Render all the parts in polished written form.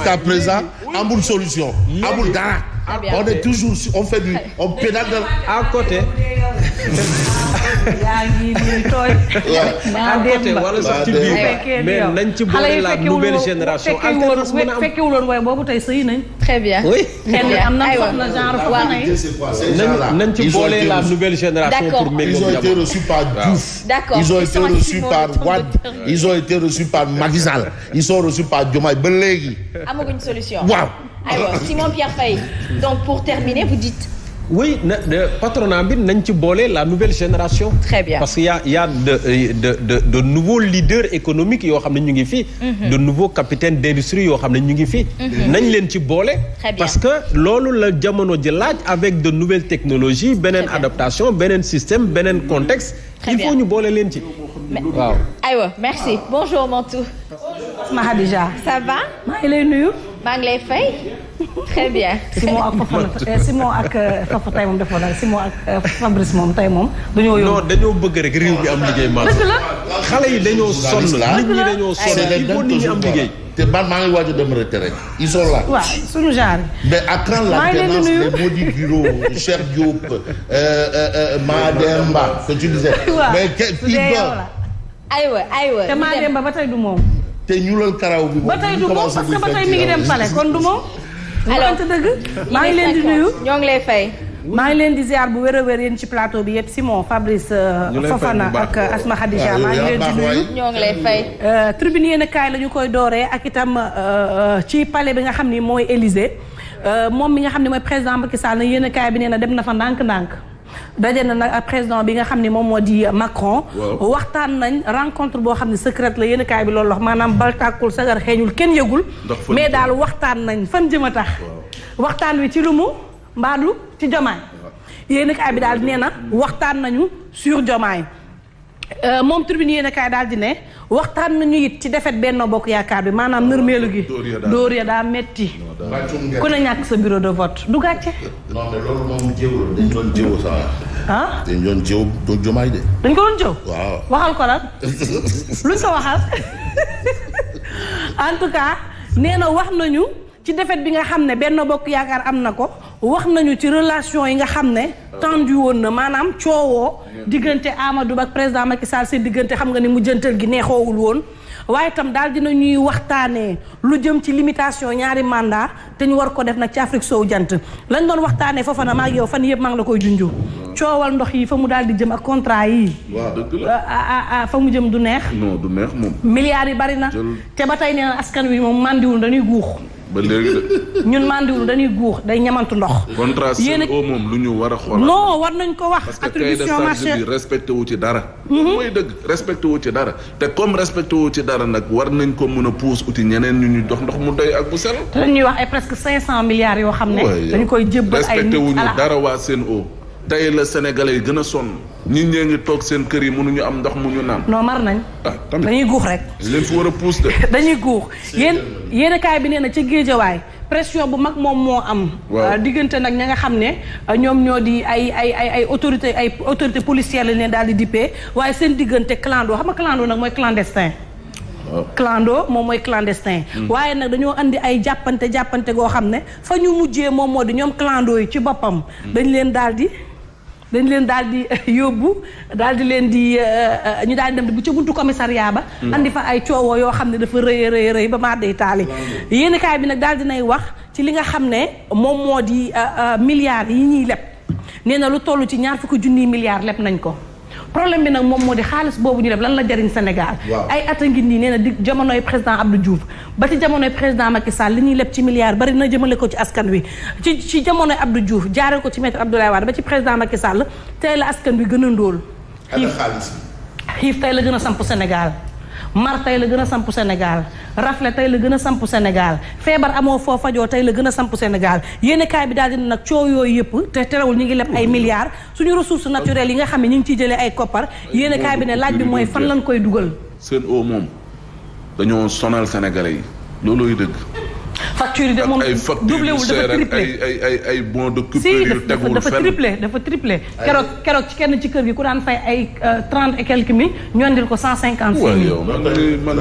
Jusqu'à présent amul solution amul dara. On est toujours on pédale à côté. yaa ngi nii tooy. à côté wala sax ci biir mais nañ ci boole la nouvelle génération. fekkewul woon waaye boobu tey sëy nañ. très bien. oui. am na soxna genre fa nañ ci boole la nouvelle génération. pour ils ont été reçus par Diouf. d'accord ils ont été reçus par Wade. ils ont été reçus par Macky Sall. ils sont reçus par Diomaye ba léegi. amaguñ solution. waaw. aywa Simon Pierre Faye donc pour terminer vous dites. oui patronat bi nañ ci boole la nouvelle génération. très bien parce que y a de nouveaux leaders économiques yoo xam ne ñu ngi fi. de nouveaux capitaines d'industrie yoo xam ne ñu ngi fi. nañ leen ci boole. parce que loolu la jamono ji laaj avec de nouvelles technologies beneen adaptation beneen système beneen contexte. il faut ñu boole leen ci. waaw. aywa merci bonjour Mantou. ma Khadija. ça va. maa ngi lay nuyu. maa ngi lay fay. très bien. Simon ak Fafa tey moom defoo dara Simon ak Fabrice moom tey moom dañoo yóbbu. non dañoo bëgg rek réew mi am liggéey maanaam. dëgg la. xale yi dañoo sonn nit ñi dañoo sonn il faut nit ñi am liggéey. te man maa ngi waaj a dem retraite ils sont là. waaw suñu genre. mais à quand l'alternance des maudits bureaux Cheikh Diop Mademba que tu disais. mais kii ba. aywa. te Mademba ba tey du moom. te ñuulal karaw bi. ba tey du moom parce que ba tey mi ngi dem pale kon du moom. alors dëgg maa ngi leen di nuyu. ñoo ngi lay fay. maa ngi leen di ziar bu wér a wér yéen ci plateau bi yéen Simon Fabrice Fofana ak Asma Khadija maa ngi leen di nuyu. ñoo ngi lay fay. tribune yéen a kaay la ñu koy dooree ak itam ci palais bi nga xam ni mooy Élysée moom mi nga xam ne mooy président Macky Sall na yéen a kaay bi nee na dem na fa ndànk-ndànk. daje na nag ak président bi nga xam ne moom moo di Macron. waxtaan nañ rencontre boo xam ne secrète la yéen kaay bi loolu wax maanaam bal tàkkul sagar xeeñul kenn yëgul. mais daal waxtaan nañ fan jëm a tax. waxtaan wi ci lu mu mbaadu ci Diomaye. yéen kaay bi daal nee na waxtaan nañu sur Diomaye. moom tribune yéen kaay daal di ne waxtaan nañu it ci defet Benno Bokk Yaakaar bi maanaam nërmeelu gi. dóor ya daa metti ku ne ñàkk sa bureau de vote du gàcce. non mais loolu moom jéewul dañ doon jéewu sa ah dañ doon jéew do Diomaye de. dañ ko doon jëw. waaw waxal ko lan luñ ko waxal en tout cas nee na wax nañu ci défaite bi nga xam ne Benno Bokk Yaakaar am na ko wax nañu ci relation yi nga xam ne tendu woon na maanaam coowoo diggante Amadou Ba ak président Macky Sall seen diggante xam nga ni mu jëntal gi neexoowul woon waaye itam daal dina ñuy waxtaanee lu jëm ci limitation ñaari mandat te ñu war ko def nag ci Afrique sowu jant lañ doon waxtaanee foofa na maa ak yow fan yëpp maa ngi la koy junju coowal ndox yi fa mu daal di jëm ak contrat yi. waaw dëgg la fa mu jëm du neex. non du neex moom. milliards yi bari na. te ba tey nee na askan wi moom mandiwul dañuy guux. ba léegi de. ñun mandiwul dañuy guux day ñamantu ndox. contrat Sen'Eau moom lu ñu war a xoolal. non war nañ ko wax. parce que cahier de charge bi respecté wu ci dara. mooy dëgg respecté wu ci dara te comme respecté wu ci dara nag war nañ ko mën a pousse uti ñeneen ñu ñu dox ndox mu doy ak bu sel. te dañuy wax ay presque 500 milliards yoo xam ne. dañu koy jébbal ay respecté wu ñu dara waa Sen'Eau. tey la Sénégalais yi gën a sonn nit ñee ngi toog seen kër yi mënuñu am ndox mu ñu naan. non mar nañ. tamit dañuy guux rek. leen fi war a pousse de. dañuy guux yéen kaay bi nee na ca Géejawaay pression bu mag moom moo am. diggante nag ña nga xam ne ñoom ñoo di ay autorité policière lañ leen daal di dippee waaye seen diggante clando xam nga clando nag mooy clandestin. clando moom mooy clandestin. waaye nag dañoo andi ay jàppante goo xam ne fa ñu mujjee moom moo di ñoom clando yi ci boppam. dañ leen daal di yóbbu daal di leen di ñu daal di dem bu ca buntu commissariat ba. andi fa ay coowoo yoo xam ne dafa rëy ba maa day taali. yéen kaay bi nag daal dinay wax ci li nga xam ne moom moo di milliards yi ñuy leb nee na lu toll ci 20 junniy milliards leb nañ ko. problème bi nag moom moo di xaalis boobu ñu def lan la jariñ Sénégal. ay at a ngi nii nee na di jamonoy président Abdou Diouf ba ci jamonoy président Macky Sall li ñuy leb ci milliards bari na jëmale ko ci askan wi ci jamonoy Abdou Diouf jaaree ko ci maître Abdoulaye Wade ba ci président Macky Sall tey la askan wi gën a ndóol. xiif tey la gën a samp Sénégal. mar tey la gën a samp Sénégal rafle tey la gën a samp Sénégal feebar amoo foo fajoo tey la gën a samp Sénégal yéen kaay bi daal dina nag coow yooyu yëpp te terewul ñu ngi leb ay milliards suñu ressources naturelles yi nga xam ne ñu ngi ciy jëlee ay koppar yéen kaay bi ne laaj bi mooy fan lañ koy dugal. Sen'Eau moom dañoo sonal Sénégalais yi loolooy dëgg. facture yi de moom doublé wul dafa triplé ay bons de coupure yu tegul fenn dafa triplé keroog ci kenn ci kër gi ku daan fay ay 30 et quelques mille ñu andil ko 156 000. waaw yow man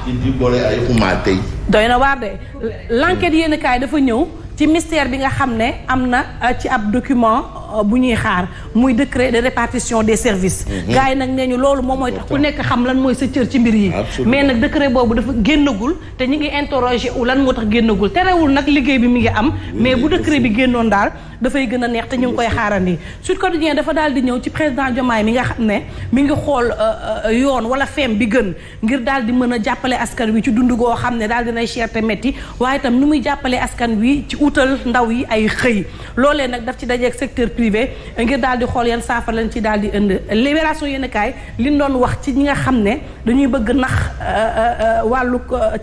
di boole ay xumaa tey. doy na waar de l'enquête yéen kaay dafa ñëw ci mystère bi nga xam ne am na ci ab document bu ñuy xaar muy décret de répartition des services. gars yi nag nee ñu loolu moom mooy tax ku nekk xam lan mooy sa cër ci mbir yi. mais nag décret boobu dafa génnagul te ñu ngi interroger lan moo tax génnagul terewul nag liggéey bi mi ngi am mais bu décret bi génnoon daal dafay gën a neex te ñu ngi koy xaarandi. Sud Quotidien dafa daal di ñëw ci président Diomaye mi nga xam ne mi ngi xool yoon wala feem bi gën ngir daal di mën a jàppale askan wi ci dund goo xam ne daal dinay cher te métti waaye itam nu muy jàppale askan wi ci utal ndaw yi ay xëy loolee nag daf ci dajeeg secteur privé ngir daal di xool yan saafara lañ ci daal di indi. Libération yéen kaay li ñu doon wax ci ñi nga xam ne dañuy bëgg nax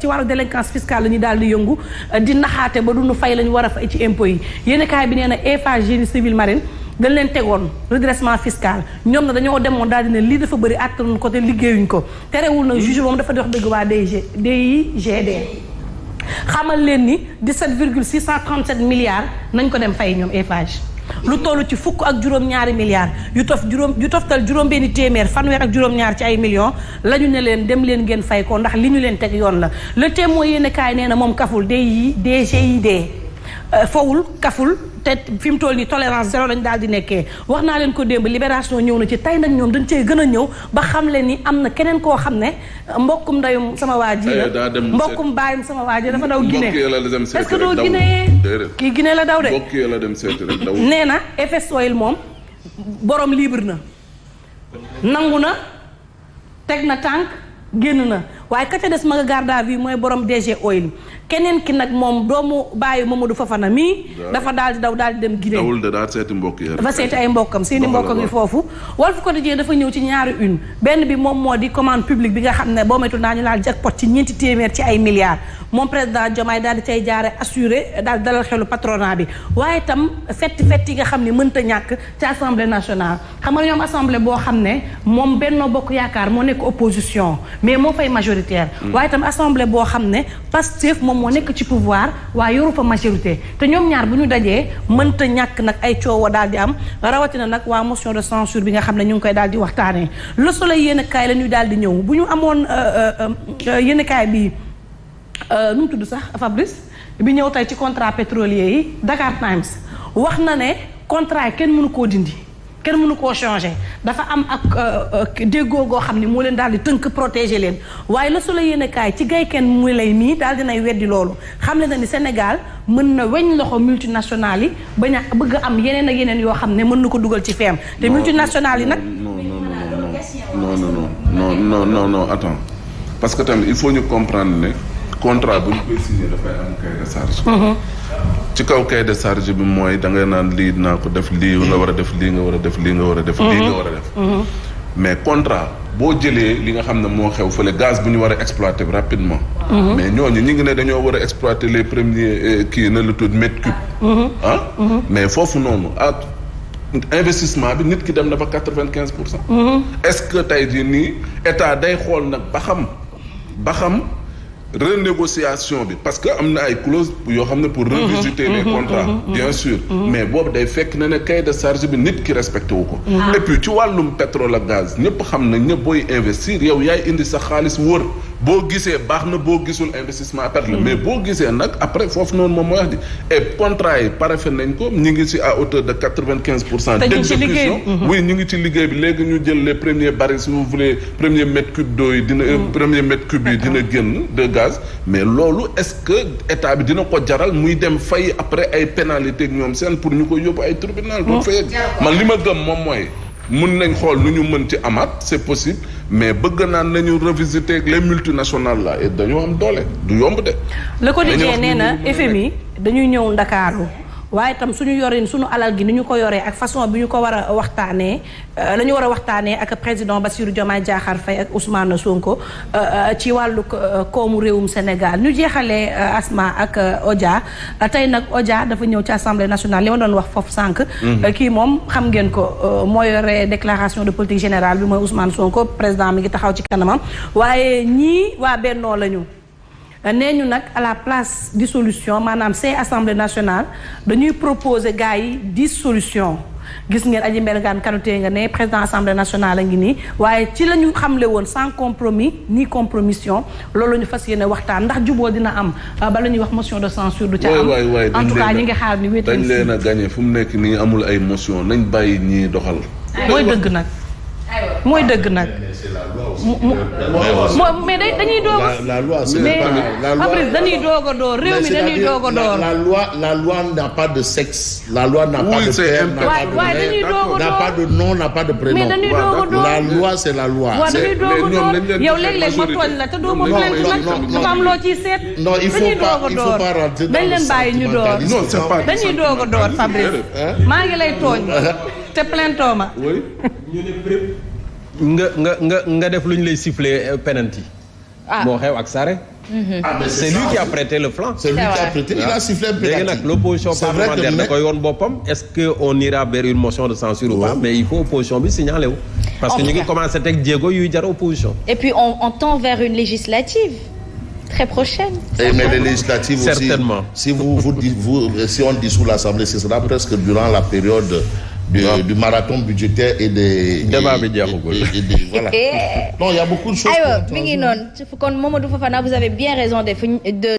ci wàllu délinquance fiscale la ñuy daal di yëngu di naxaate ba duñu fay la ñu war a fay ci impôts yi yéen kaay bi nee na Eiffage Génie Civil Marine dañ leen tegoon redressement fiscal ñoom na dañoo demoon daal di ne lii dafa bëri àttanuñ ko te liggéeyuñ ko terewul nag juge moom dafa dox dëgg waa DIGD xamal leen ni 17,637 milliards nañ ko dem fay ñoom Eiffage lu toll ci fukk ak juróom-ñaari milliards yu toftal juróom-benni téeméer fanweer ak juróom-ñaar ci ay millions la ñu ne leen dem leen ngeen fay ko ndax li ñu leen teg yoon la. Le Témoin yéen kaay nee na moom kaful DGID fowul kaful te fi mu toll nii tolérance zéro lañ daal di nekkee wax naa leen ko démb Libération ñëw na ci tey nag ñoom dañ cee gën a ñëw ba xam leen ni am na keneen koo xam ne mbokkum ndeyum sama waa ji la mbokkum baayum sama waa ji dafa daw Guinée est-ce que doo Guinée kii Guinée la daw de nee na FS Oil moom borom libre na nangu na teg na tànk génn na waaye ka ca des ma nga garde à vue mooy borom DG Oil keneen ki nag moom doomu bàyyi Mamadou Fofana mii dafa daal di dem Guinée dawul de daal seeti mbokk yi dafa seeti ay mbokkam seeni mbokkam yi foofu Walf Quotidien dafa ñëw ci ñaari une benn bi moom moo di commande publique bi nga xam ne boo metul naa ñu laal jackpot ci 4 téeméer ci ay milliards moom président Diomaye daal di cay jaare assuré daal di dalal xelu patronat bi waaye itam fetti yi nga xam ne mënta ñàkk ci assemblée nationale xam nga ñoom assemblée boo xam ne moom Benno Bokk Yaakaar moo nekk opposition mais moo fay majoritaire waaye itam assemblée boo xam ne Pastef moom moo nekk ci pouvoir waaye yoru fa majorité te ñoom ñaar bu ñu dajee mënta ñàkk nag ay coowa daal di am rawatina nag waa motion de censure bi nga xam ne ñu ngi koy daal di waxtaanee Le Soleil yéen kaay la ñuy daal di ñëw bu ñu amoon yéen kaay bi nu mu tudd sax Fabrice bi ñëw tey ci contrat pétrolier yi Dakar Times wax na ne contrat yi kenn mënu koo dindi kenn mënu koo changé dafa am ak déggoo goo xam ne moo leen daal di tënk protéger leen waaye la su la yéene kaay ci gay kenn muy lay mii daal dinay weddi loolu xam le na ni Sénégal mën na weñ loxo multinationales yi bañ a bëgg a am yeneen ak yeneen yoo xam ne mën na ko dugal ci feem te multinationales yi nag non attends parce que tamit il faut ñu comprendre ne contrat bu ñu koy signé dafay am cahier de charge ci kaw cahier de charge bi mooy da ngay naan lii dinaa ko def lii nga war a def lii nga war a def lii nga war a def lii nga war a def mais contrat boo jëlee li nga xam ne moo xew fële gaz bu ñu war a exploiter rapidement mais ñooñu ñi ngi ne dañoo war a exploiter les premiers kii na lu tudd mètre cube mais foofu noonu investissement bi nit ki dem na ba 95%. Est-ce que tey jii nii état day xool nag ba xam renégociation bi parce que am na ay clause yoo xam ne pour revisiter les contrats bien sûr mais boobu day fekk na ne cahier de charge bi nit ki respecté wu ko et puis ci wàllum pétrole ak gaz ñëpp xam nañ ne booy investir yow yaay indi sa xaalis wër boo gisee baax na boo gisul investissement à perte la mais boo gisee nag après foofu noonu moom mooy wax di et contrat yi paraphé nañ ko ñu ngi ci à hauteur de 95% d'exécution oui ñu ngi ci liggéey bi léegi ñu jël les premiers barils si vous voulez premier mètre cube d'eau yi dina premier mètre cube yi dina génn de gaz mais loolu est-ce que état bi dina ko jaral muy dem fay après ay pénalité ak ñoom seen pour ñu ko yóbbu ay tribunal doon fay man li ma gëm moom mooy mun nañ xool nu ñu mën ci amaat c'est possible mais bëgg naan nañu revisiter les multinationales là et dañoo am doole du yomb de. Le Quotidien nee na FMI dañuy ñëw Ndakaaru waaye itam suñu yorin suñu alal gi ni ñu ko yoree ak façon bi ñu ko war a waxtaanee la ñu war a waxtaanee ak président Bassirou Diomaye Diakhar Faye ak Ousmane Sonko ci wàllu koomu réewum Sénégal ñu jeexalee Asma ak Odia tey nag Odia dafa ñëw ci assemblée nationale li ma doon wax foofu sànq. kii moom xam ngeen ko moo yore déclaration de politique générale bi mooy Ousmane Sonko président mi ngi taxaw ci kanamam waaye ñii waa Bennoo lañu. nee ñu nag à la place dissolution maanaam c'est assemblée nationale dañuy proposer gars yi 10 solutions gis ngeen Adji Mbergane Kanouté nga ne président assemblée nationale a ngi nii waaye ci la ñu xamle woon sans compromis ni compromission loolu la ñu fas yéene waxtaan ndax juboo dina am bala ñuy wax motion de censure du ca am en tout cas ñi ngi xaar ni wéet dañ leen a gagné fu mu nekk nii amul ay motion nañ bàyyi ñii doxal mooy dëgg nag mooy dëgg nag mais dañuy doog la loi mais Fabrice dañuy doog a door réew mi dañuy doog a door la loi n'a pas de sexe la loi n'a pas de père n'a pas de nom n'a pas de prénom mais dañuy doog a door la loi c'est la loi waaw dañuy doog a door yow léeg-léeg ma tooñ la te doo ma plainte nag dafa am loo ciy seet non il faut pas rentrer dans dañ leen bàyyi ñu door dañuy doog a door Fabrice maa ngi lay tooñ te plaintoo ma nga def lu ñu lay siffler penalty moo xew ak Sare c'est lui qui a prêté le flanc. C'est lui qui a prêté, il a sifflé penalty. léegi nag l'opposition parlementaire da koy yoon boppam est-ce que on ira vers une motion de censure ou pas mais il faut opposition bi signaler wu parce que ñu ngi commencé teg jéego yuy jar opposition. Et puis on tend vers une législative très prochaine. Mais les législatives certainement aussi, si on dissout l'Assemblée, ce sera presque durant la période du marathon budgétaire et des voilà. Non, il y a beaucoup de choses. aywa mi ngi noonu kon Mamadou Fofana vous avez bien raison de